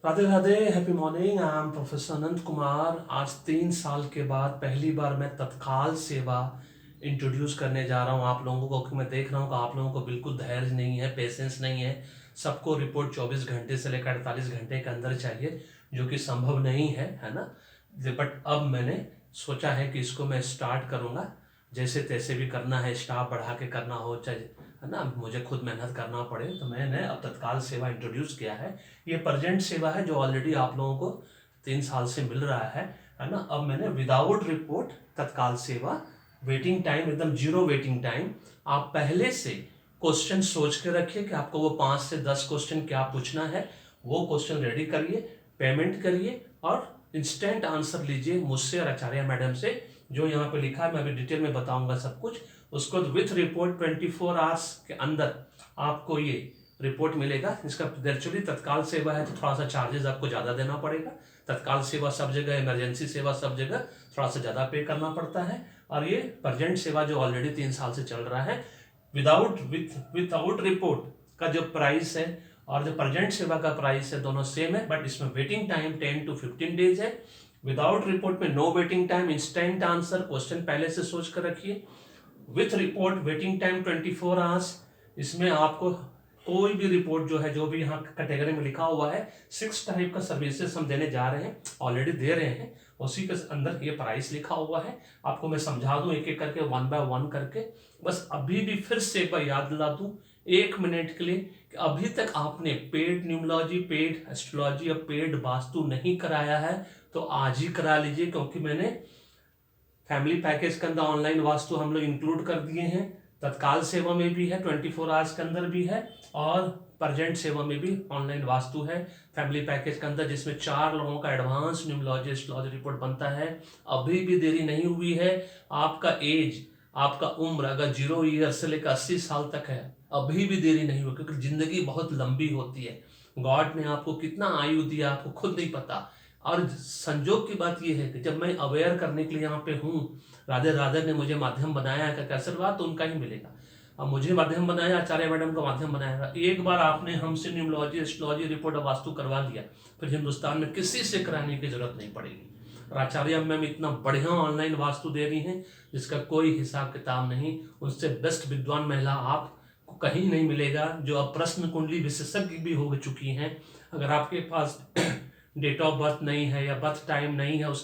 Radhe Radhe, happy morning. I am professor Anant Kumar. आज 3 साल के बाद पहली बार मैं तत्काल सेवा इंट्रोड्यूस करने जा रहा हूँ आप लोगों को, क्योंकि मैं देख रहा हूँ कि आप लोगों को बिल्कुल धैर्य नहीं है, पेशेंस नहीं है। सबको रिपोर्ट 24 घंटे से लेकर 48 घंटे के अंदर चाहिए, जो कि संभव नहीं है ना। बट अब मैंने सोचा है कि इसको मैं स्टार्ट करूँगा, जैसे तैसे भी करना है, स्टाफ बढ़ा के करना हो चाहे, है ना, मुझे खुद मेहनत करना पड़े। तो मैंने अब तत्काल सेवा इंट्रोड्यूस किया है। ये प्रजेंट सेवा है जो ऑलरेडी आप लोगों को 3 साल से मिल रहा है ना। अब मैंने विदाउट रिपोर्ट तत्काल सेवा, वेटिंग टाइम एकदम जीरो वेटिंग टाइम। आप पहले से क्वेश्चन सोच के रखिए कि आपको वो 5 से 10 क्वेश्चन क्या पूछना है, वो क्वेश्चन रेडी करिए, पेमेंट करिए और इंस्टेंट आंसर लीजिए मुझसे और आचार्य मैडम से। जो यहाँ पे लिखा है मैं अभी डिटेल में बताऊंगा सब कुछ। उसको विथ रिपोर्ट 24 आवर्स के अंदर आपको ये रिपोर्ट मिलेगा। इसका एक्चुअली तत्काल सेवा है तो थोड़ा सा चार्जेस आपको ज़्यादा देना पड़ेगा। तत्काल सेवा सब जगह, इमरजेंसी सेवा सब जगह थोड़ा सा ज़्यादा पे करना पड़ता है। और ये प्रजेंट सेवा जो ऑलरेडी 3 साल से चल रहा है, विदाउट रिपोर्ट का जो प्राइस है और जो प्रजेंट सेवा का प्राइस है दोनों सेम है, बट इसमें वेटिंग टाइम 10 to 15 डेज है। विदाउट रिपोर्ट में no waiting time, instant answer, question पहले से सोच कर रखिए। With report waiting time 24 hours. इसमें आपको कोई भी रिपोर्ट जो है, जो भी यहाँ कैटेगरी में लिखा हुआ है, 6 टाइप का सर्विसेज हम देने जा रहे हैं, ऑलरेडी दे रहे हैं। उसी के अंदर ये प्राइस लिखा हुआ है। आपको मैं समझा दूं एक एक करके, 1 by 1 करके। बस अभी भी फिर से एक बार याद दिला दूं 1 मिनट के लिए कि अभी तक आपने पेड न्यूमरोलॉजी, पेड एस्ट्रोलॉजी और पेड वास्तु नहीं कराया है तो आज ही करा लीजिए, क्योंकि मैंने फैमिली पैकेज के अंदर ऑनलाइन वास्तु हम लोग इंक्लूड कर दिए हैं। तत्काल सेवा में भी है, 24 आवर्स के अंदर भी है, और प्रजेंट सेवा में भी ऑनलाइन वास्तु है फैमिली पैकेज के अंदर, जिसमें 4 लोगों का एडवांस न्यूमरोलॉजी एस्ट्रोलॉजी रिपोर्ट बनता है। अभी भी देरी नहीं हुई है। आपका एज, आपका उम्र अगर 0 ईयर से लेकर 80 साल तक है, अभी भी देरी नहीं हुई, क्योंकि जिंदगी बहुत लंबी होती है। गॉड ने आपको कितना आयु दिया आपको खुद नहीं पता। और संजोग की बात यह है कि जब मैं अवेयर करने के लिए यहाँ पे हूँ, राधे राधे ने मुझे माध्यम बनाया है, का आशीर्वाद तो उनका ही मिलेगा। अब मुझे माध्यम बनाया, आचार्य मैडम का माध्यम बनाया। एक बार आपने हमसे न्यूमरोलॉजी एस्ट्रोलॉजी रिपोर्ट और वास्तु करवा लिया, फिर हिंदुस्तान में किसी से कराने की जरूरत नहीं पड़ेगी। और आचार्य मैम इतना बढ़िया ऑनलाइन वास्तु दे रही हैं जिसका कोई हिसाब किताब नहीं। उनसे बेस्ट विद्वान महिला आपको कहीं नहीं मिलेगा, जो अब प्रश्न कुंडली विशेषज्ञ भी हो चुकी हैं। अगर आपके पास डेट ऑफ बर्थ नहीं है या बर्थ टाइम नहीं है, उस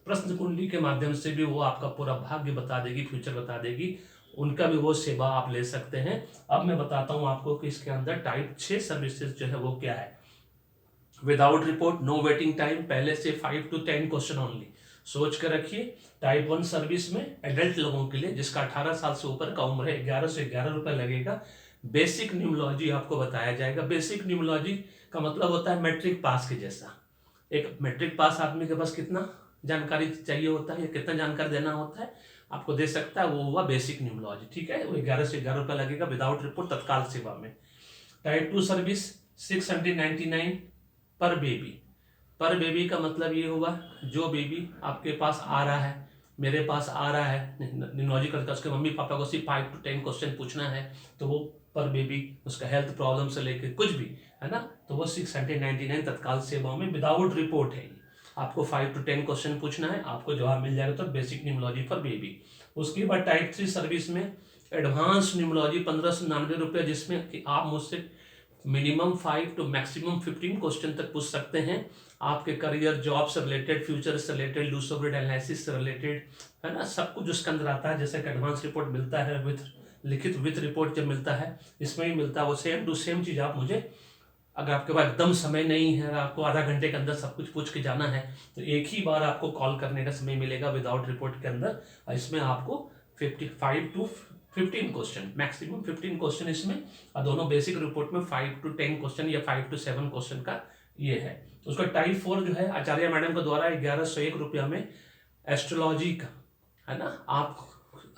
प्रश्न कुंडली के माध्यम से भी वो आपका पूरा भाग्य बता देगी, फ्यूचर बता देगी। उनका भी वो सेवा आप ले सकते हैं। अब मैं बताता हूं आपको कि इसके अंदर टाइप 6 सर्विसेज जो है वो क्या है। Without report, no waiting time, पहले से 5 to 10 क्वेश्चन ओनली, सोच कर रखिए। टाइप 1 सर्विस में एडल्ट लोगों के लिए जिसका 18 साल से ऊपर का उम्र है, 11 से 11 रुपए लगेगा। बेसिक न्यूमरोलॉजी आपको बताया जाएगा। बेसिक न्यूमरोलॉजी का मतलब होता है मैट्रिक पास के जैसा। एक मैट्रिक पास आदमी के पास कितना जानकारी चाहिए होता है या कितना जानकारी देना होता है, आपको दे सकता है, वो हुआ बेसिक न्यूमरोलॉजी। ठीक है, वो 11 से 11 रुपये लगेगा विदाउट रिपोर्ट तत्काल सेवा में। टाइप 2 सर्विस 699 पर बेबी। पर बेबी का मतलब ये हुआ जो बेबी आपके पास आ रहा है, मेरे पास आ रहा है न्यूमरोलॉजी करके, उसके मम्मी पापा को सिर्फ 5 to 10 क्वेश्चन पूछना है, तो वो पर बेबी, उसका हेल्थ प्रॉब्लम से लेकर कुछ भी, है ना, तो वो 699 तत्काल सेवाओं में विदाउट रिपोर्ट है। आपको 5 to 10 क्वेश्चन पूछना है, आपको जवाब मिल जाएगा। तो बेसिक न्यूमरोलॉजी फॉर बेबी। उसके बाद टाइप 3 सर्विस में एडवांस न्यूमरोलॉजी 1599 रुपये, जिसमें कि आप मुझसे मिनिमम 5 to मैक्सिमम 15 क्वेश्चन तक पूछ सकते हैं। आपके करियर, जॉब से रिलेटेड, फ्यूचर से रिलेटेड, लूसोग्रिड एनालिसिस से रिलेटेड, है ना, सब कुछ उसके अंदर आता है। जैसे कि एडवांस रिपोर्ट मिलता है विथ लिखित, विथ रिपोर्ट जब मिलता है इसमें ही मिलता है, वो सेम टू सेम चीज़ आप मुझे, अगर आपके पास एकदम समय नहीं है, आपको आधा घंटे के अंदर सब कुछ पूछ के जाना है, तो एक ही बार आपको कॉल करने का समय मिलेगा विदाउट रिपोर्ट के अंदर। और इसमें आपको 55 to 15 क्वेश्चन, मैक्सिमम 15 क्वेश्चन इसमें, और दोनों बेसिक रिपोर्ट में 5 to 10 क्वेश्चन या 5 to 7 क्वेश्चन का ये है। उसका टाइप 4 जो है आचार्य मैडम के द्वारा 1101 रुपया में एस्ट्रोलॉजी का, है ना, आप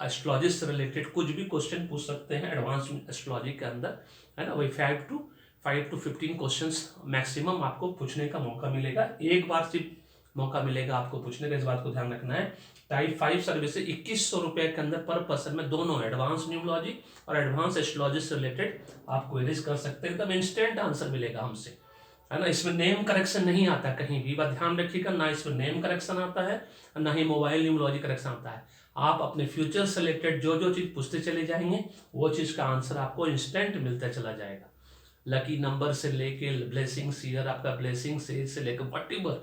एस्ट्रोलॉजी से रिलेटेड कुछ भी क्वेश्चन पूछ सकते हैं एडवांस एस्ट्रोलॉजी के अंदर, है ना। वही 5 to 15 क्वेश्चंस मैक्सिमम आपको पूछने का मौका मिलेगा। एक बार सिर्फ मौका मिलेगा आपको पूछने का, इस बात को ध्यान रखना है। टाइप 5 सर्विस से 2100 रुपये के अंदर पर पर्सन में दोनों एडवांस न्यूमरोलॉजी और एडवांस एस्ट्रोलॉजी से रिलेटेड आप क्वेरीज कर सकते हैं, एकदम इंस्टेंट आंसर मिलेगा हमसे। है ना। इसमें नेम करेक्शन नहीं आता कहीं भी, बात ध्यान रखिएगा, ना इसमें नेम करेक्शन आता है ना ही मोबाइल न्यूमरोलॉजी करेक्शन आता है। आप अपने फ्यूचर से रिलेटेड जो जो चीज़ पूछते चले जाएंगे वो चीज़ का आंसर आपको इंस्टेंट मिलता चला जाएगा। लकी नंबर से लेके ब्लेसिंग्स ईयर, आपका ब्लेसिंग्स एज से लेकर व्हाटएवर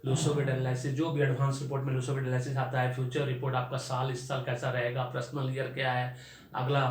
लूसोविड एनालिसिस, जो भी एडवांस रिपोर्ट में लूसोविड एनालिसिस आता है, फ्यूचर रिपोर्ट आपका साल इस साल कैसा रहेगा, पर्सनल ईयर क्या है, अगला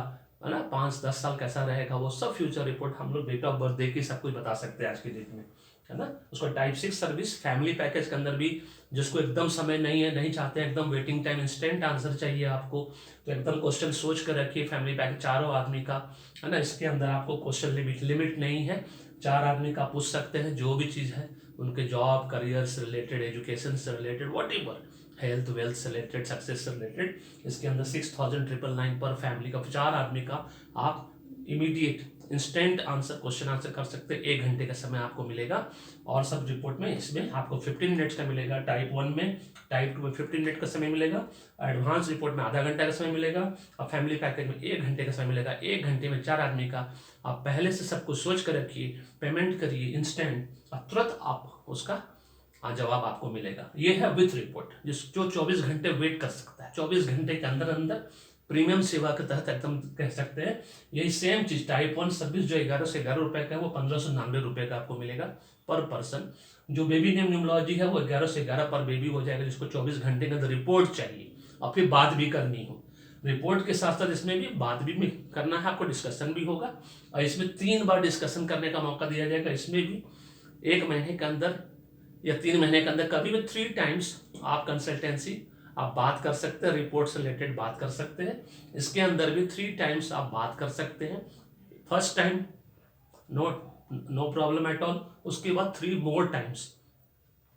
है ना 5-10 साल कैसा रहेगा, वो सब फ्यूचर रिपोर्ट हम लोग डेट ऑफ बर्थ दे के सब कुछ बता सकते हैं आज की डेट में, है ना। उसको टाइप 6 सर्विस फैमिली पैकेज के अंदर भी, जिसको एकदम समय नहीं है, नहीं चाहते एकदम वेटिंग टाइम, इंस्टेंट आंसर चाहिए आपको, तो एकदम क्वेश्चन सोच कर रखिए। फैमिली पैकेज 4 आदमी का, है ना, इसके अंदर आपको क्वेश्चन लिमिट नहीं है, 4 आदमी का पूछ सकते हैं जो भी चीज़ है उनके जॉब करियर से रिलेटेड, एजुकेशन से रिलेटेड, व्हाटएवर, हेल्थ वेल्थ से रिलेटेड, सक्सेस से रिलेटेड। इसके अंदर 6,999 पर फैमिली का 4 आदमी का आप immediate instant answer question answer कर सकते हैं। 1 घंटे का समय आपको मिलेगा और सब रिपोर्ट में इसमें आपको 15 मिनट्स का मिलेगा, टाइप 1 में, टाइप 2 में 15 मिनट का समय मिलेगा, एडवांस रिपोर्ट में आधा घंटा का समय मिलेगा और फैमिली पैकेज में 1 घंटे का समय मिलेगा। 1 घंटे में 4 आदमी का आप पहले से सब कुछ सोच कर रखिए, पेमेंट करिए इंस्टेंट और तुरंत आप उसका जवाब आपको मिलेगा। ये है विथ रिपोर्ट, जो 24 घंटे वेट कर सकता है, 24 घंटे के अंदर अंदर प्रीमियम सेवा के तहत एकदम कह सकते हैं। यही सेम चीज टाइप 1 सर्विस जो 11 से 11 रुपए का है वो 1599 रुपए का आपको मिलेगा पर पर्सन। जो बेबी नेम न्यूमरोलॉजी है वो 11 से 11 पर बेबी हो जाएगा, जिसको 24 घंटे के अंदर रिपोर्ट चाहिए और फिर बात भी करनी हो। रिपोर्ट के साथ साथ इसमें भी बात भी करना है आपको, डिस्कशन भी होगा और इसमें 3 बार डिस्कशन करने का मौका दिया जाएगा। इसमें भी 1 महीने के अंदर या 3 महीने के अंदर कभी भी 3 टाइम्स आप कंसल्टेंसी आप बात कर सकते हैं, रिपोर्ट से रिलेटेड बात कर सकते हैं। इसके अंदर भी 3 टाइम्स आप बात कर सकते हैं। First time no problem at all, उसके बाद 3 मोर टाइम्स,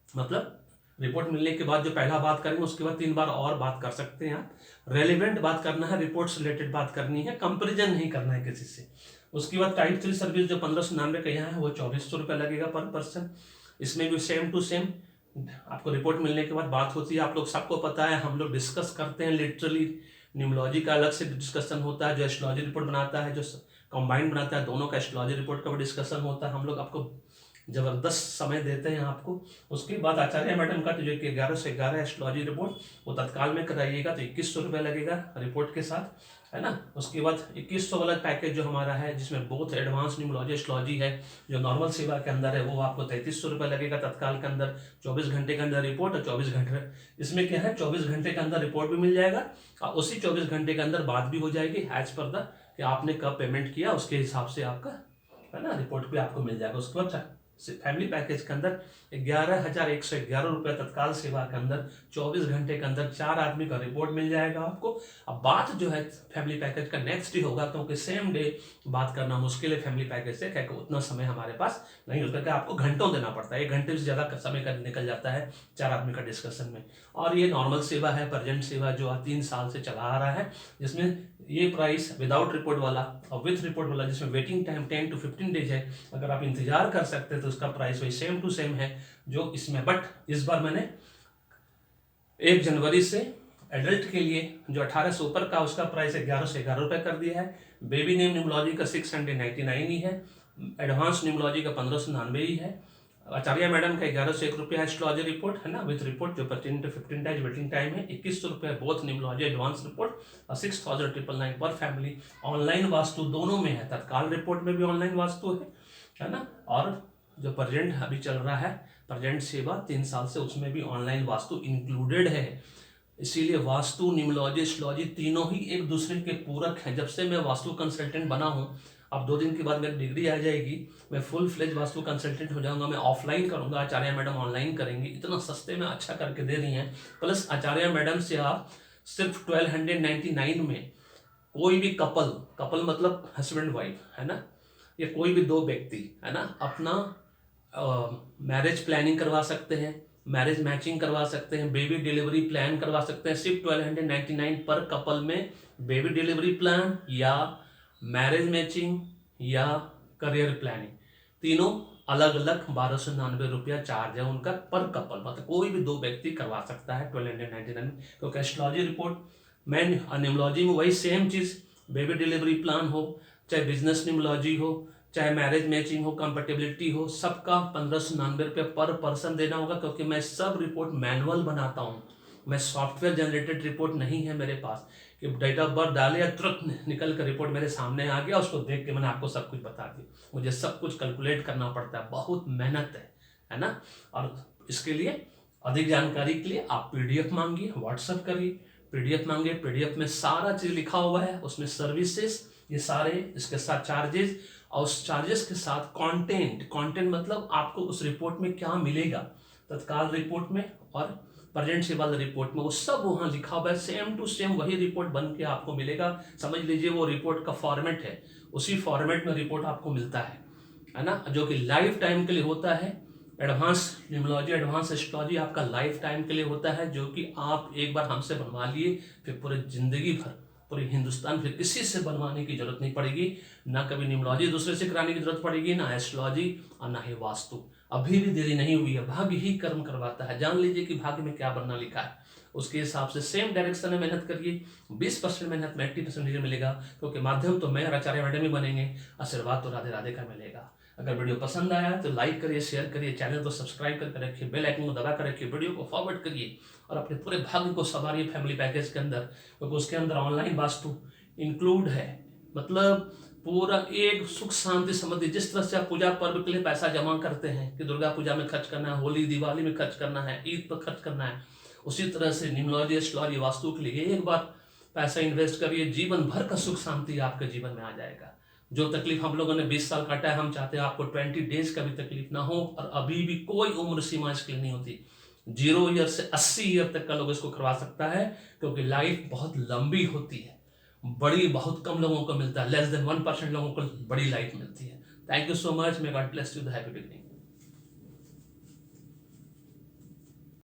मतलब रिपोर्ट मिलने के बाद जो पहला बात करेंगे उसके बाद 3 बार और बात कर सकते हैं आप। रेलिवेंट बात करना है, रिपोर्ट से रिलेटेड बात करनी है, कंपेरिजन नहीं करना है किसी से। उसके बाद टाइप 3 सर्विस जो 1599 का यहाँ है वो 2400 रुपये लगेगा पर पर्सन। इसमें भी सेम टू सेम आपको रिपोर्ट मिलने के बाद बात होती है। आप लोग सबको पता है, हम लोग डिस्कस करते हैं लिटरली, न्यूमरोलॉजी का अलग से डिस्कशन होता है, जो एस्ट्रोलॉजी रिपोर्ट बनाता है, जो कंबाइंड बनाता है दोनों का, एस्ट्रोलॉजी रिपोर्ट का भी डिस्कशन होता है। हम लोग आपको जबरदस्त समय देते हैं आपको। उसके बाद आचार्य मैडम का जो 11 से 11 एस्ट्रोलॉजी रिपोर्ट वो तत्काल में कराइएगा तो 2100 रुपये लगेगा रिपोर्ट के साथ, है ना। उसके बाद 2100 वाला पैकेज जो हमारा है, जिसमें बहुत एडवांस न्यूमरोलॉजी एस्ट्रोलॉजी है, जो नॉर्मल सेवा के अंदर है, वो आपको 3300 रुपये लगेगा तत्काल के अंदर। 24 घंटे के अंदर रिपोर्ट और 24 घंटे, इसमें क्या है 24 घंटे के अंदर रिपोर्ट भी मिल जाएगा और उसी 24 घंटे के अंदर बात भी हो जाएगी एज पर द कि आपने कब पेमेंट किया उसके हिसाब से आपका, है ना, रिपोर्ट भी आपको मिल जाएगा। उसके बाद फैमिली पैकेज के अंदर 11,111 रुपये तत्काल सेवा के अंदर 24 घंटे के अंदर 4 आदमी का रिपोर्ट मिल जाएगा आपको। अब बात जो है फैमिली पैकेज का नेक्स्ट डे होगा, क्योंकि सेम डे बात करना मुश्किल है फैमिली पैकेज से, क्या उतना समय हमारे पास नहीं होता, क्या आपको घंटों देना पड़ता है, 1 घंटे से ज़्यादा समय का निकल जाता है 4 आदमी का डिस्कशन में। और ये नॉर्मल सेवा है, प्रेजेंट सेवा जो 3 साल से चला आ रहा है, जिसमें ये प्राइस विदाउट रिपोर्ट वाला और विथ रिपोर्ट वाला, जिसमें वेटिंग टाइम 10 to 15 डेज है, अगर आप इंतजार कर सकते हैं तो उसका प्राइस वही सेम टू सेम है जो इसमें। बट इस बार मैंने 1 जनवरी से एडल्ट के लिए जो 18 से ऊपर का उसका प्राइस 11 से 11 रुपये कर दिया है। बेबी नेम न्यूमरोलॉजी का 699 ही है, एडवांस न्यूमरोलॉजी का 1599 ही है। आचार्य मैडम का 11 से 1 रुपया एस्ट्रोलॉजी रिपोर्ट, है ना, विथ रिपोर्ट जो 10 to 15 डेज वेटिंग टाइम है। 2100 रुपये बोथ न्यूमरोलॉजी एडवांस रिपोर्ट और 6,999 पर फैमिली। ऑनलाइन वास्तु दोनों में है, तत्काल रिपोर्ट में भी ऑनलाइन वास्तु है ना, और जो प्रेजेंट अभी चल रहा है प्रेजेंट सेवा 3 साल से, उसमें भी ऑनलाइन वास्तु इंक्लूडेड है। इसीलिए वास्तु न्यूमरोलॉजी एस्ट्रोलॉजी तीनों ही एक दूसरे के पूरक हैं। जब से मैं वास्तु कंसल्टेंट बना हूँ, अब 2 दिन के बाद मेरी डिग्री आ जाएगी, मैं फुल फ्लेज वास्तु कंसल्टेंट हो जाऊंगा। मैं ऑफलाइन करूंगा, आचार्य मैडम ऑनलाइन करेंगी, इतना सस्ते में अच्छा करके दे रही हैं। प्लस आचार्य मैडम से आप सिर्फ 1299 में कोई भी कपल मतलब हस्बैंड वाइफ, है ना, या कोई भी 2 व्यक्ति, है ना, अपना मैरिज प्लानिंग करवा सकते हैं, मैरिज मैचिंग करवा सकते हैं, बेबी डिलीवरी प्लान करवा सकते हैं। सिर्फ 1299 पर कपल में बेबी डिलीवरी प्लान या मैरिज मैचिंग या करियर प्लानिंग, तीनों अलग अलग 1299 रुपया चार्ज है उनका पर कपल, मतलब कोई भी 2 व्यक्ति करवा सकता है 1299 में। क्योंकि एस्ट्रोलॉजी रिपोर्ट में न्यूमरोलॉजी में वही सेम चीज़, बेबी डिलीवरी प्लान हो, चाहे बिजनेस न्यूमरोलॉजी हो, चाहे मैरिज मैचिंग हो, कंपेटिबिलिटी हो, सबका 1599 रुपये पर पर्सन देना होगा, क्योंकि मैं सब रिपोर्ट मैनुअल बनाता हूँ। मैं सॉफ्टवेयर जनरेटेड रिपोर्ट नहीं है मेरे पास कि डेट ऑफ बर्थ डाले या तुरंत निकल कर रिपोर्ट मेरे सामने आ गया, उसको देख के मैंने आपको सब कुछ बता दिया। मुझे सब कुछ कैलकुलेट करना पड़ता है, बहुत मेहनत है ना। और इसके लिए अधिक जानकारी के लिए आप पीडीएफ मांगिए, व्हाट्सएप करिए, पीडीएफ मांगिए। पीडीएफ में सारा चीज लिखा हुआ है, उसमें सर्विसेज ये सारे, इसके साथ चार्जेस, और उस चार्जेस के साथ कंटेंट मतलब आपको उस रिपोर्ट में क्या मिलेगा, तत्काल रिपोर्ट में और प्रेजेंट से वाले रिपोर्ट में, वो सब वहाँ लिखा हुआ है। सेम टू सेम वही रिपोर्ट बन के आपको मिलेगा। समझ लीजिए वो रिपोर्ट का फॉर्मेट है, उसी फॉर्मेट में रिपोर्ट आपको मिलता है ना, जो कि लाइफ टाइम के लिए होता है। एडवांस न्यूमरोलॉजी, एडवांस एस्ट्रोलॉजी आपका लाइफ टाइम के लिए होता है, जो कि आप एक बार हमसे बनवा लिए फिर पूरे जिंदगी भर, पूरे हिंदुस्तान फिर किसी से बनवाने की जरूरत नहीं पड़ेगी। ना कभी न्यूमरोलॉजी दूसरे से कराने की जरूरत पड़ेगी, ना एस्ट्रोलॉजी और ना ही वास्तु। अभी भी देरी नहीं हुई है, भाग्य ही कर्म करवाता है। जान लीजिए कि भाग्य में क्या बनना लिखा है, उसके हिसाब से सेम डायरेक्शन में मेहनत करिए। 20% मेहनत में 80% मिलेगा, क्योंकि माध्यम तो मैं और आचार्य मैडम ही बनेंगे, आशीर्वाद तो राधे राधे का मिलेगा। अगर वीडियो पसंद आया तो लाइक करिए, शेयर करिए, चैनल को सब्सक्राइब करके रखिए, बेल आइकन को दबा कर रखिए, वीडियो को फॉरवर्ड करिए और अपने पूरे भाग्य को संवारिए फैमिली पैकेज के अंदर, क्योंकि उसके अंदर ऑनलाइन वास्तु इंक्लूड है। मतलब पूरा एक सुख शांति संबंधी, जिस तरह से आप पूजा पर्व के लिए पैसा जमा करते हैं कि दुर्गा पूजा में खर्च करना है, होली दिवाली में खर्च करना है, ईद पर खर्च करना है, उसी तरह से न्यूमरोलॉजी एस्ट्रोलॉजी वास्तु के लिए एक बार पैसा इन्वेस्ट करिए, जीवन भर का सुख शांति आपके जीवन में आ जाएगा। जो तकलीफ हम लोगों ने 20 साल काटा है, हम चाहते हैं आपको 20 डेज का भी तकलीफ ना हो, और अभी भी कोई उम्र सीमा इसके लिए नहीं होती। 0 ईयर से 80 ईयर तक का लोग इसको करवा सकता है, क्योंकि लाइफ बहुत लंबी होती है, बड़ी बहुत कम लोगों को मिलता है, लेस देन 1% लोगों को बड़ी लाइफ मिलती है। Thank you so much, may God bless you, the happy beginning.